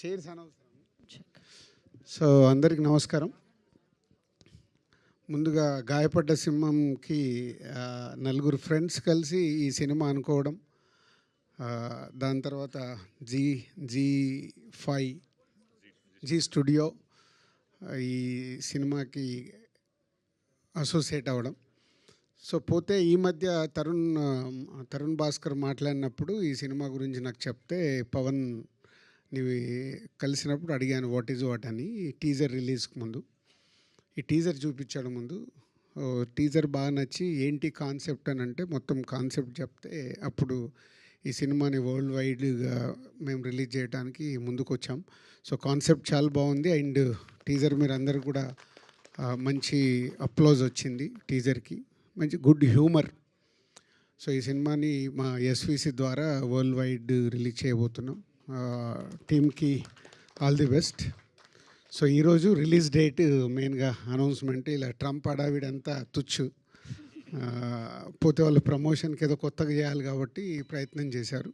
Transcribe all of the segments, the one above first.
Chairs అనవసరం. So అందరికి నమస్కారం. ముందుగా గాయపడ్డ సింహంకి నలుగురు ఫ్రెండ్స్ కలిసి ఈ సినిమా అనుకోవడం, దాని తర్వాత జీ స్టూడియో ఈ సినిమాకి అసోసియేట్ అవ్వడం. సో పోతే ఈ మధ్య తరుణ్ భాస్కర్ మాట్లాడినప్పుడు ఈ సినిమా గురించి నాకు చెప్తే, పవన్ నీవి కలిసినప్పుడు అడిగాను వాట్ ఈజ్ వాట్ అని. టీజర్ రిలీజ్కి ముందు ఈ టీజర్ చూపించాడు. ముందు టీజర్ బాగా నచ్చి ఏంటి కాన్సెప్ట్ అని అంటే మొత్తం కాన్సెప్ట్ చెప్తే, అప్పుడు ఈ సినిమాని వరల్డ్ వైడ్గా మేము రిలీజ్ చేయడానికి ముందుకు వచ్చాం. సో కాన్సెప్ట్ చాలా బాగుంది అండ్ టీజర్ మీరు అందరూ కూడా మంచి అప్లోజ్ వచ్చింది టీజర్కి, మంచి గుడ్ హ్యూమర్. సో ఈ సినిమాని మా ఎస్విసి ద్వారా వరల్డ్ వైడ్ రిలీజ్ చేయబోతున్నాం. టీమ్కి ఆల్ ది బెస్ట్. సో ఈరోజు రిలీజ్ డేట్ మెయిన్గా అనౌన్స్మెంట్. ఇలా ట్రంప్ అడావిడంతా తుచ్చు, పోతే వాళ్ళు ప్రమోషన్కి ఏదో కొత్తగా చేయాలి కాబట్టి ప్రయత్నం చేశారు.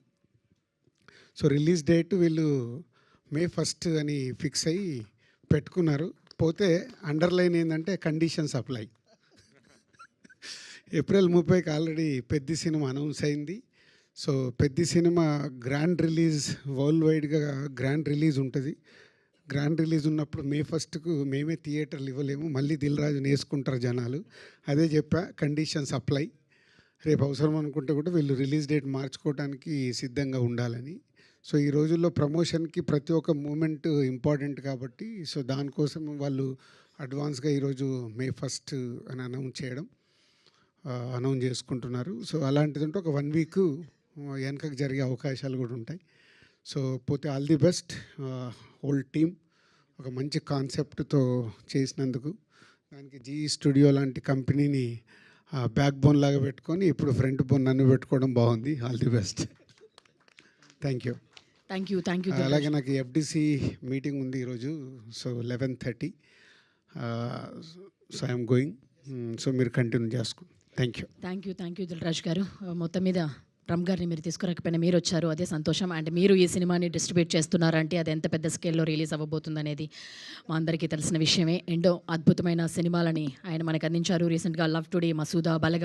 సో రిలీజ్ డేట్ వీళ్ళు May 1 అని ఫిక్స్ అయ్యి పెట్టుకున్నారు. పోతే అండర్లైన్ ఏంటంటే కండిషన్స్ అప్లై. April 30కి ఆల్రెడీ పెద్ద సినిమా అనౌన్స్ అయింది. సో పెద్ద సినిమా గ్రాండ్ రిలీజ్, వరల్డ్ వైడ్గా గ్రాండ్ రిలీజ్ ఉంటుంది. గ్రాండ్ రిలీజ్ ఉన్నప్పుడు May 1కు మేమే థియేటర్లు ఇవ్వలేము, మళ్ళీ దిల్ రాజుని వేసుకుంటారు జనాలు. అదే చెప్పా, కండిషన్స్ అప్లై. రేపు అవసరం అనుకుంటే కూడా వీళ్ళు రిలీజ్ డేట్ మార్చుకోవడానికి సిద్ధంగా ఉండాలని. సో ఈ రోజుల్లో ప్రమోషన్కి ప్రతి ఒక్క మూమెంట్ ఇంపార్టెంట్ కాబట్టి, సో దానికోసం వాళ్ళు అడ్వాన్స్గా ఈరోజు May 1 అని అనౌన్స్ చేసుకుంటున్నారు. సో అలాంటిది ఉంటే ఒక 1 వీక్ వెనకకు జరిగే అవకాశాలు కూడా ఉంటాయి. సో పోతే all the best whole team. ఒక మంచి కాన్సెప్ట్తో చేసినందుకు దానికి జీ స్టూడియో లాంటి కంపెనీని బ్యాక్ బోన్ లాగా పెట్టుకొని ఇప్పుడు ఫ్రంట్ బోన్ నన్ను పెట్టుకోవడం బాగుంది. All the best. Thank you. అలాగే నాకు ఎఫ్డిసి మీటింగ్ ఉంది ఈరోజు. So 11:30. So I'm going. So మీరు కంటిన్యూ చేసుకోండి. థ్యాంక్ యూ దిల్రాజు గారు. మొత్తం మీద రమ్ గారిని మీరు తీసుకురాకపోయినా మీరు వచ్చారు, అదే సంతోషం. అండ్ మీరు ఈ సినిమాని డిస్ట్రిబ్యూట్ చేస్తున్నారంటే అది ఎంత పెద్ద స్కేల్లో రిలీజ్ అవ్వబోతుంది అనేది మా అందరికీ తెలిసిన విషయమే. ఎన్నో అద్భుతమైన సినిమాలని ఆయన మనకు అందించారు. రీసెంట్గా లవ్ టుడే, మసూదా, బలగం,